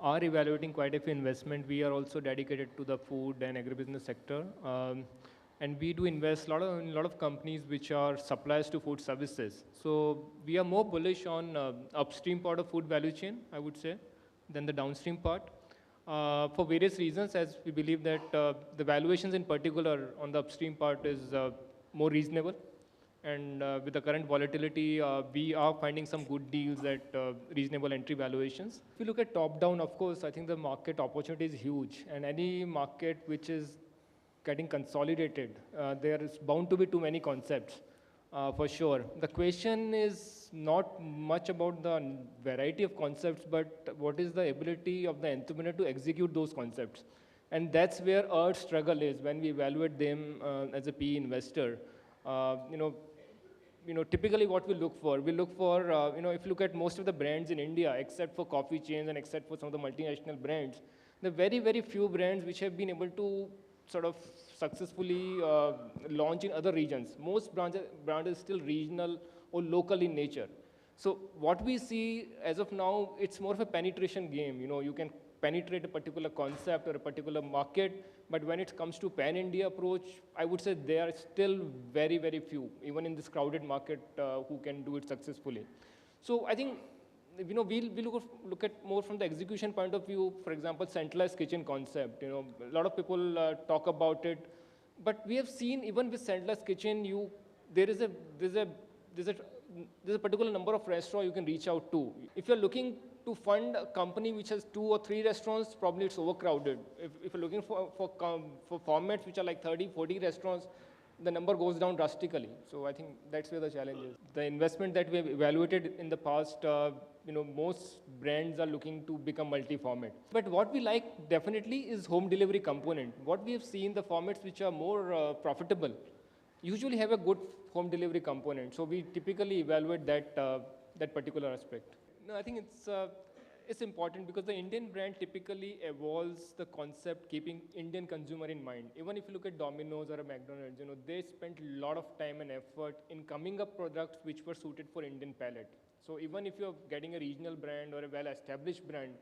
are evaluating quite a few investment. We are also dedicated to the food and agribusiness sector. And we do invest in a lot of companies which are suppliers to food services. So we are more bullish on upstream part of food value chain, I would say, than the downstream part. For various reasons, as we believe that the valuations in particular on the upstream part is more reasonable. And with the current volatility, we are finding some good deals at reasonable entry valuations. If you look at top down, of course, I think the market opportunity is huge. And any market which is getting consolidated, there is bound to be too many concepts, for sure. The question is not much about the variety of concepts, but what is the ability of the entrepreneur to execute those concepts. And that's where our struggle is when we evaluate them as a PE investor. Uh, you know, typically what we look for, if you look at most of the brands in India, except for coffee chains and except for some of the multinational brands, there are very, very few brands which have been able to sort of successfully launch in other regions. Most brands is still regional or local in nature. So what we see as of now, it's more of a penetration game. You can penetrate a particular concept or a particular market, but when it comes to pan-India approach, I would say there are still very, very few, even in this crowded market, who can do it successfully. So I think, we look at more from the execution point of view. For example, centralized kitchen concept. A lot of people talk about it, but we have seen even with centralized kitchen, there's a particular number of restaurants you can reach out to. If you're looking to fund a company which has 2 or 3 restaurants, probably it's overcrowded. If you're looking for formats which are like 30, 40 restaurants, the number goes down drastically. So I think that's where the challenge is. The investment that we have evaluated in the past, most brands are looking to become multi-format. But what we like definitely is home delivery component. What we have seen, the formats which are more profitable usually have a good home delivery component. So we typically evaluate that particular aspect. No, I think it's important because the Indian brand typically evolves the concept keeping Indian consumer in mind. Even if you look at Domino's or a McDonald's, they spent a lot of time and effort in coming up products which were suited for Indian palate. So even if you're getting a regional brand or a well-established brand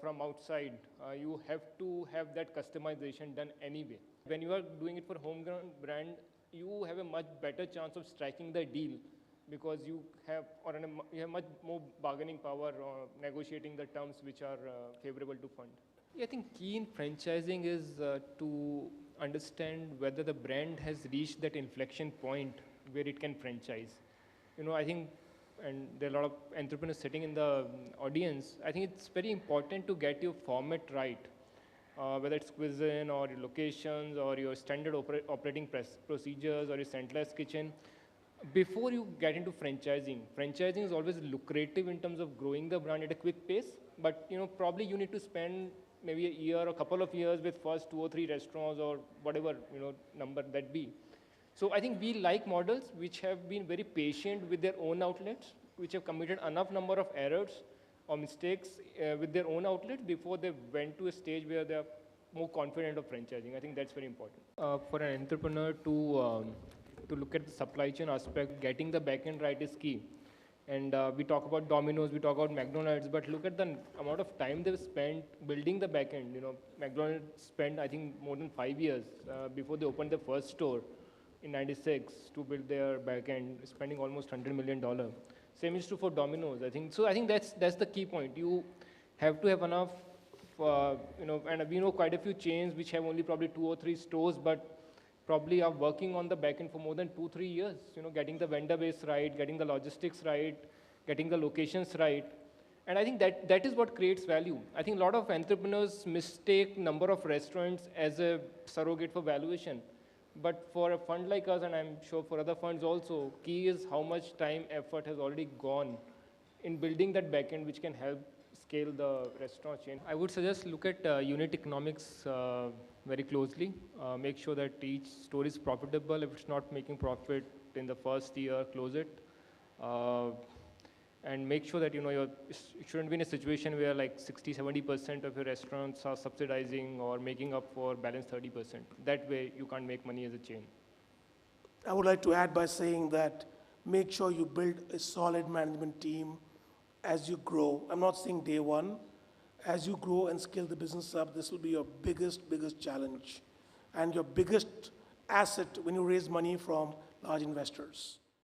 from outside, you have to have that customization done anyway. When you are doing it for homegrown brand, you have a much better chance of striking the deal because you have much more bargaining power or negotiating the terms which are favorable to fund. Yeah, I think key in franchising is to understand whether the brand has reached that inflection point where it can franchise. I think, and there are a lot of entrepreneurs sitting in the audience, I think it's very important to get your format right. Whether it's cuisine or your locations or your standard operating procedures or your centralized kitchen. Before you get into franchising is always lucrative in terms of growing the brand at a quick pace, but probably you need to spend maybe a year or a couple of years with first 2 or 3 restaurants or whatever number that be. So I think we like models which have been very patient with their own outlets, which have committed enough number of errors or mistakes with their own outlets before they went to a stage where they're more confident of franchising. I think that's very important. For an entrepreneur to look at the supply chain aspect, getting the back end right is key. And we talk about Domino's, we talk about McDonald's, but look at the amount of time they've spent building the back end. McDonald's spent, I think, more than 5 years before they opened their first store in '96 to build their back end, spending almost $100 million. Same is true for Domino's, I think. So I think that's the key point. You have to have enough, and we know quite a few chains which have only probably 2 or 3 stores, but probably are working on the back end for more than 2-3 years, getting the vendor base right, getting the logistics right, getting the locations right. And I think that is what creates value. I think a lot of entrepreneurs mistake number of restaurants as a surrogate for valuation. But for a fund like us, and I'm sure for other funds also, key is how much time, effort has already gone in building that back end which can help scale the restaurant chain. I would suggest look at unit economics very closely. Make sure that each store is profitable. If it's not making profit in the first year, close it. And make sure that it shouldn't be in a situation where like 60-70% of your restaurants are subsidizing or making up for balance 30%. That way you can't make money as a chain. I would like to add by saying that make sure you build a solid management team as you grow. I'm not saying day one. as you grow and scale the business up, this will be your biggest challenge and your biggest asset when you raise money from large investors.